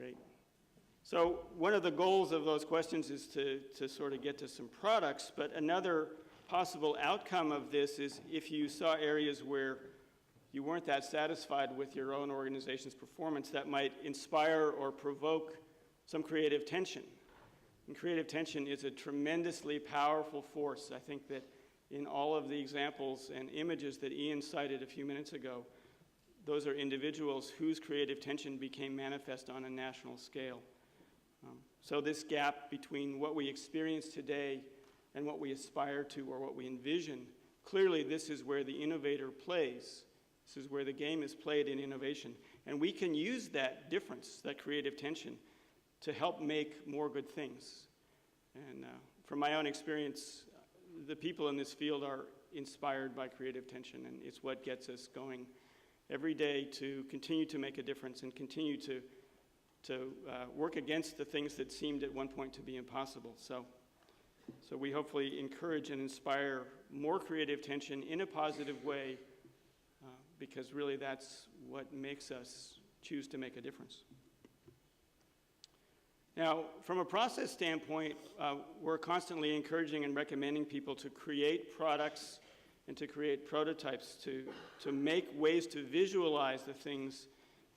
Great. So one of the goals of those questions is to sort of get to some products, but another possible outcome of this is if you saw areas where you weren't that satisfied with your own organization's performance, that might inspire or provoke some creative tension. And creative tension is a tremendously powerful force. I think that in all of the examples and images that Ian cited a few minutes ago, those are individuals whose creative tension became manifest on a national scale. So this gap between what we experience today and what we aspire to or what we envision, clearly this is where the innovator plays. This is where the game is played in innovation. And we can use that difference, that creative tension, to help make more good things. And from my own experience, the people in this field are inspired by creative tension, and it's what gets us going every day to continue to make a difference and continue to work against the things that seemed at one point to be impossible. So we hopefully encourage and inspire more creative tension in a positive way, because really that's what makes us choose to make a difference. Now, from a process standpoint, we're constantly encouraging and recommending people to create products and to create prototypes, to make ways to visualize the things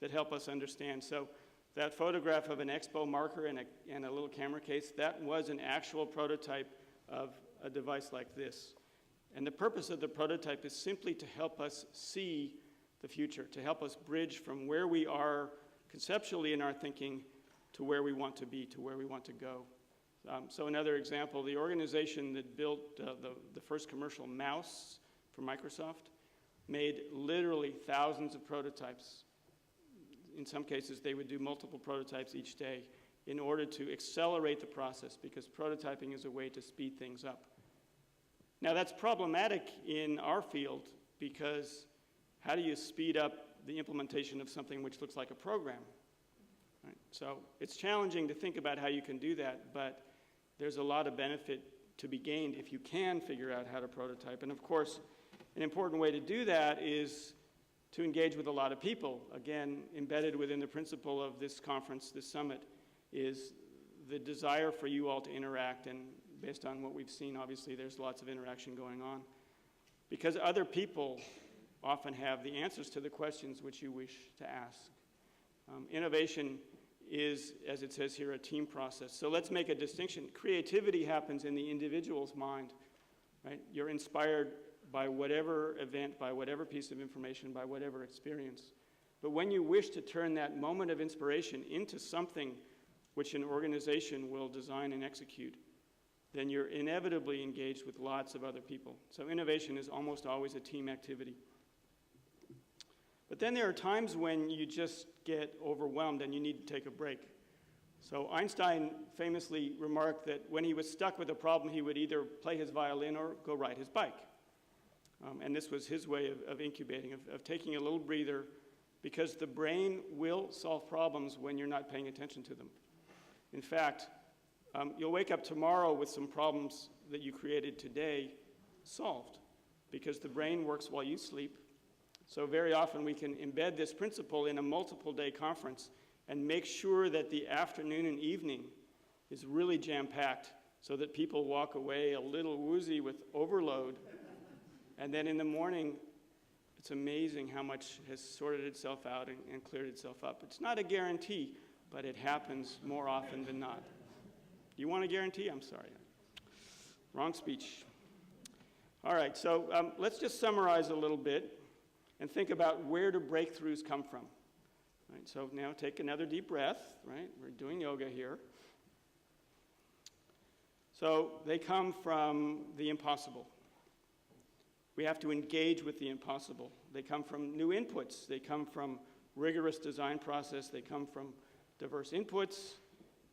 that help us understand. So that photograph of an expo marker and a little camera case, that was an actual prototype of a device like this. And the purpose of the prototype is simply to help us see the future, to help us bridge from where we are conceptually in our thinking to where we want to be, to where we want to go. So another example, the organization that built the first commercial mouse for Microsoft made literally thousands of prototypes. In some cases, they would do multiple prototypes each day in order to accelerate the process, because prototyping is a way to speed things up. Now, that's problematic in our field, because how do you speed up the implementation of something which looks like a program? Right? So it's challenging to think about how you can do that, but there's a lot of benefit to be gained if you can figure out how to prototype. And of course, an important way to do that is to engage with a lot of people. Again, embedded within the principle of this conference, this summit, is the desire for you all to interact. And based on what we've seen, obviously, there's lots of interaction going on. Because other people often have the answers to the questions which you wish to ask. Innovation is, as it says here, a team process. So let's make a distinction. Creativity happens in the individual's mind, right? You're inspired by whatever event, by whatever piece of information, by whatever experience. But when you wish to turn that moment of inspiration into something which an organization will design and execute, then you're inevitably engaged with lots of other people. So innovation is almost always a team activity. But then there are times when you just get overwhelmed and you need to take a break. So Einstein famously remarked that when he was stuck with a problem, he would either play his violin or go ride his bike. And this was his way of incubating, of taking a little breather, because the brain will solve problems when you're not paying attention to them. In fact, you'll wake up tomorrow with some problems that you created today solved, because the brain works while you sleep. So very often we can embed this principle in a multiple-day conference and make sure that the afternoon and evening is really jam-packed so that people walk away a little woozy with overload. And then in the morning, it's amazing how much has sorted itself out and cleared itself up. It's not a guarantee, but it happens more often than not. You want a guarantee? I'm sorry. Wrong speech. All right, so let's just summarize a little bit and think about where do breakthroughs come from. Right, so now take another deep breath, right? We're doing yoga here. So they come from the impossible. We have to engage with the impossible. They come from new inputs. They come from rigorous design process. They come from diverse inputs.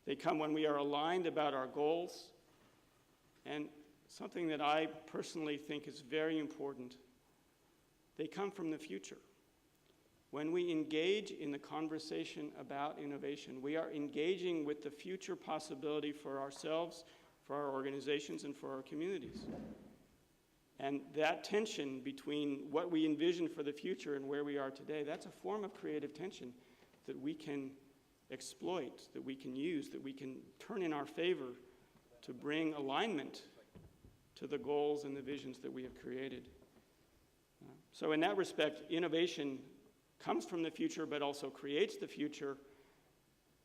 They come when we are aligned about our goals. And something that I personally think is very important, they come from the future. When we engage in the conversation about innovation, we are engaging with the future possibility for ourselves, for our organizations, and for our communities. And that tension between what we envision for the future and where we are today, that's a form of creative tension that we can exploit, that we can use, that we can turn in our favor to bring alignment to the goals and the visions that we have created. So in that respect, innovation comes from the future, but also creates the future.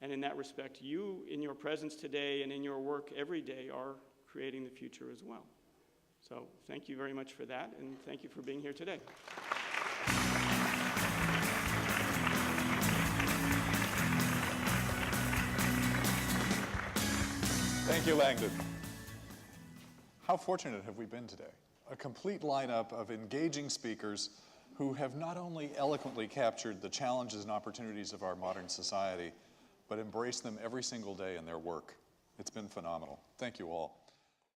And in that respect, you, in your presence today and in your work every day, are creating the future as well. So thank you very much for that, and thank you for being here today. Thank you, Langdon. How fortunate have we been today? A complete lineup of engaging speakers who have not only eloquently captured the challenges and opportunities of our modern society, but embraced them every single day in their work. It's been phenomenal. Thank you all.